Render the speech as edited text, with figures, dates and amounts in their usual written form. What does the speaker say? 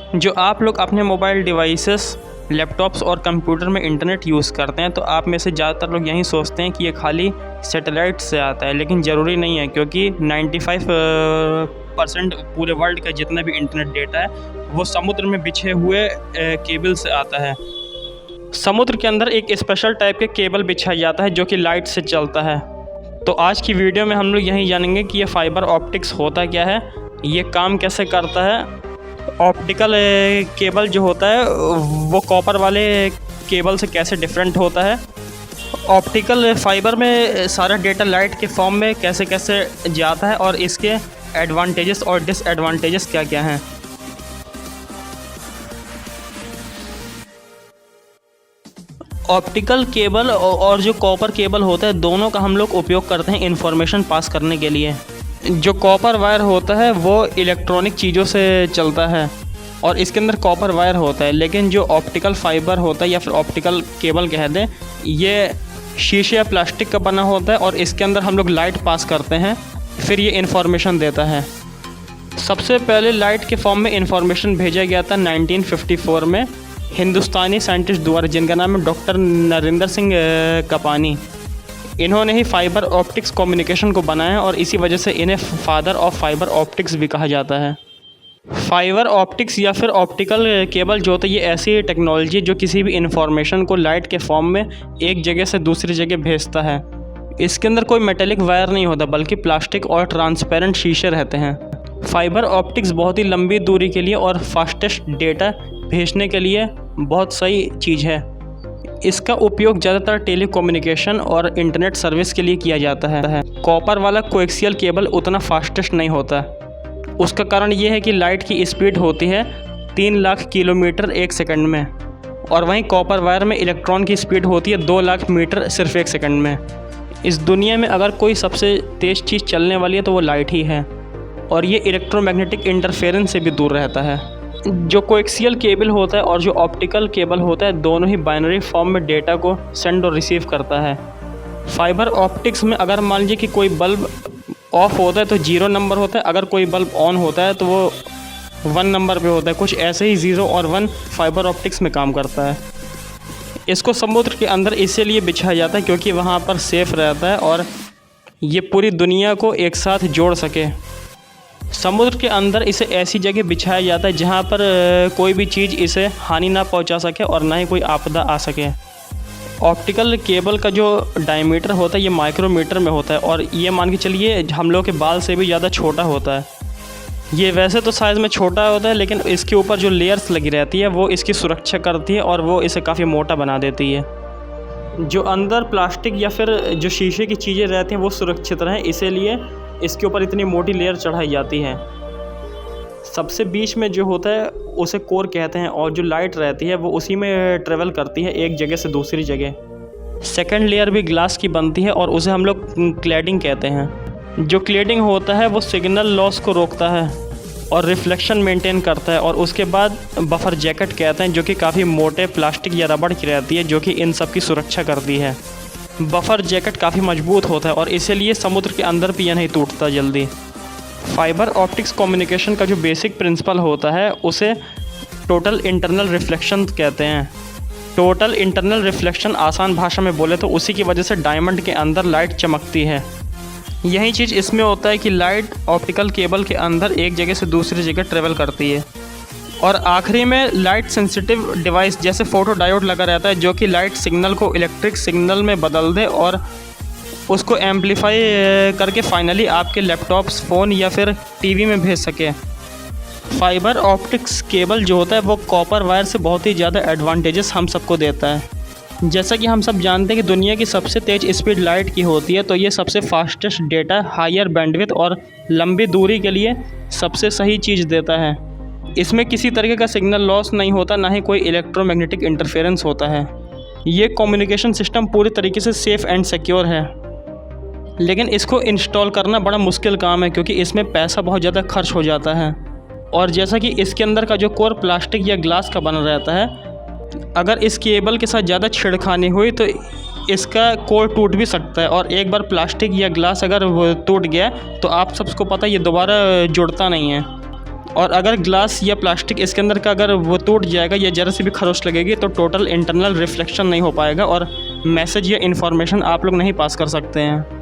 जो आप लोग अपने मोबाइल डिवाइसेस, लैपटॉप्स और कंप्यूटर में इंटरनेट यूज़ करते हैं तो आप में से ज़्यादातर लोग यही सोचते हैं कि ये खाली सैटेलाइट से आता है, लेकिन ज़रूरी नहीं है क्योंकि 95% पूरे वर्ल्ड का जितना भी इंटरनेट डेटा है वो समुद्र में बिछे हुए केबल से आता है। समुद्र के अंदर एक स्पेशल टाइप के केबल बिछाया जाता है जो कि लाइट से चलता है। तो आज की वीडियो में हम लोग यही जानेंगे कि ये फाइबर ऑप्टिक्स होता क्या है, ये काम कैसे करता है, ऑप्टिकल केबल जो होता है वो कॉपर वाले केबल से कैसे डिफरेंट होता है, ऑप्टिकल फाइबर में सारा डेटा लाइट के फॉर्म में कैसे कैसे जाता है और इसके एडवांटेजेस और डिसएडवांटेजेस क्या क्या हैं। ऑप्टिकल केबल और जो कॉपर केबल होता है दोनों का हम लोग उपयोग करते हैं इंफॉर्मेशन पास करने के लिए। जो कॉपर वायर होता है वो इलेक्ट्रॉनिक चीज़ों से चलता है और इसके अंदर कॉपर वायर होता है, लेकिन जो ऑप्टिकल फाइबर होता है या फिर ऑप्टिकल केबल कहते हैं ये शीशे या प्लास्टिक का बना होता है और इसके अंदर हम लोग लाइट पास करते हैं, फिर ये इन्फॉर्मेशन देता है। सबसे पहले लाइट के फॉर्म में इन्फॉर्मेशन भेजा गया था 1954 में हिंदुस्तानी साइंटिस्ट द्वारा, जिनका नाम है डॉक्टर नरेंद्र सिंह कपानी। इन्होंने ही फाइबर ऑप्टिक्स कम्युनिकेशन को बनाया और इसी वजह से इन्हें फादर ऑफ फाइबर ऑप्टिक्स भी कहा जाता है। फाइबर ऑप्टिक्स या फिर ऑप्टिकल केबल जो होता है ये ऐसी टेक्नोलॉजी जो किसी भी इंफॉर्मेशन को लाइट के फॉर्म में एक जगह से दूसरी जगह भेजता है। इसके अंदर कोई मेटेलिक वायर नहीं होता बल्कि प्लास्टिक और ट्रांसपेरेंट शीशे रहते हैं। फाइबर ऑप्टिक्स बहुत ही लंबी दूरी के लिए और फास्टेस्ट डेटा भेजने के लिए बहुत सही चीज़ है। इसका उपयोग ज़्यादातर टेलीकम्युनिकेशन और इंटरनेट सर्विस के लिए किया जाता है। कॉपर वाला कोएक्सियल केबल उतना फास्टेस्ट नहीं होता। उसका कारण ये है कि लाइट की स्पीड होती है 3 लाख किलोमीटर एक सेकंड में और वहीं कॉपर वायर में इलेक्ट्रॉन की स्पीड होती है 2 लाख मीटर सिर्फ एक सेकंड में। इस दुनिया में अगर कोई सबसे तेज़ चीज़ चलने वाली है तो वो लाइट ही है और ये इलेक्ट्रोमैग्नेटिक इंटरफेरेंस से भी दूर रहता है। जो कोएक्सियल केबल होता है और जो ऑप्टिकल केबल होता है दोनों ही बाइनरी फॉर्म में डेटा को सेंड और रिसीव करता है। फाइबर ऑप्टिक्स में अगर मान लीजिए कि कोई बल्ब ऑफ होता है तो 0 नंबर होता है, अगर कोई बल्ब ऑन होता है तो वो 1 नंबर पे होता है। कुछ ऐसे ही 0 और 1 फाइबर ऑप्टिक्स में काम करता है। इसको समुद्र के अंदर इसीलिए बिछाया जाता है क्योंकि वहाँ पर सेफ रहता है और ये पूरी दुनिया को एक साथ जोड़ सके। समुद्र के अंदर इसे ऐसी जगह बिछाया जाता है जहाँ पर कोई भी चीज़ इसे हानि ना पहुँचा सके और ना ही कोई आपदा आ सके। ऑप्टिकल केबल का जो डायमीटर होता है ये माइक्रोमीटर में होता है और ये मान के चलिए हम लोग के बाल से भी ज़्यादा छोटा होता है। ये वैसे तो साइज़ में छोटा होता है लेकिन इसके ऊपर जो लेयर्स लगी रहती है वो इसकी सुरक्षा करती है और वो इसे काफ़ी मोटा बना देती है। जो अंदर प्लास्टिक या फिर जो शीशे की चीज़ें रहती हैं वो सुरक्षित रहें, इसीलिए इसके ऊपर इतनी मोटी लेयर चढ़ाई जाती है। सबसे बीच में जो होता है उसे कोर कहते हैं और जो लाइट रहती है वो उसी में ट्रेवल करती है एक जगह से दूसरी जगह। सेकंड लेयर भी ग्लास की बनती है और उसे हम लोग क्लैडिंग कहते हैं। जो क्लैडिंग होता है वो सिग्नल लॉस को रोकता है और रिफ्लेक्शन मेंटेन करता है। और उसके बाद बफर जैकेट कहते हैं जो कि काफ़ी मोटे प्लास्टिक या रबड़ की रहती है जो कि इन सब की सुरक्षा करती है। बफर जैकेट काफ़ी मजबूत होता है और इसीलिए समुद्र के अंदर भी यह नहीं टूटता जल्दी। फाइबर ऑप्टिक्स कम्युनिकेशन का जो बेसिक प्रिंसिपल होता है उसे टोटल इंटरनल रिफ्लेक्शन कहते हैं। टोटल इंटरनल रिफ्लेक्शन आसान भाषा में बोले तो उसी की वजह से डायमंड के अंदर लाइट चमकती है। यही चीज़ इसमें होता है कि लाइट ऑप्टिकल केबल के अंदर एक जगह से दूसरी जगह ट्रेवल करती है। और आखिरी में लाइट सेंसिटिव डिवाइस जैसे फ़ोटो डायोड लगा रहता है जो कि लाइट सिग्नल को इलेक्ट्रिक सिग्नल में बदल दे और उसको एम्पलीफाई करके फाइनली आपके लैपटॉप्स, फ़ोन या फिर टीवी में भेज सके। फाइबर ऑप्टिक्स केबल जो होता है वो कॉपर वायर से बहुत ही ज़्यादा एडवांटेजेस हम सबको देता है। जैसा कि हम सब जानते हैं कि दुनिया की सबसे तेज़ स्पीड लाइट की होती है, तो ये सबसे फास्टेस्ट डेटा, हायर बैंडविड्थ और लंबी दूरी के लिए सबसे सही चीज़ देता है। इसमें किसी तरीके का सिग्नल लॉस नहीं होता, ना ही कोई इलेक्ट्रोमैग्नेटिक इंटरफेरेंस होता है। ये कम्युनिकेशन सिस्टम पूरी तरीके से सेफ़ एंड सिक्योर है, लेकिन इसको इंस्टॉल करना बड़ा मुश्किल काम है क्योंकि इसमें पैसा बहुत ज़्यादा खर्च हो जाता है। और जैसा कि इसके अंदर का जो कोर प्लास्टिक या ग्लास का बना रहता है, अगर इस केबल के साथ ज़्यादा छेड़खानी हुई तो इसका कोर टूट भी सकता है और एक बार प्लास्टिक या ग्लास अगर वो टूट गया तो आप सबको पता है ये दोबारा जुड़ता नहीं है। और अगर ग्लास या प्लास्टिक इसके अंदर का अगर वो टूट जाएगा या ज़रा सी भी खरोच लगेगी तो टोटल इंटरनल रिफ्लेक्शन नहीं हो पाएगा और मैसेज या इन्फॉर्मेशन आप लोग नहीं पास कर सकते हैं।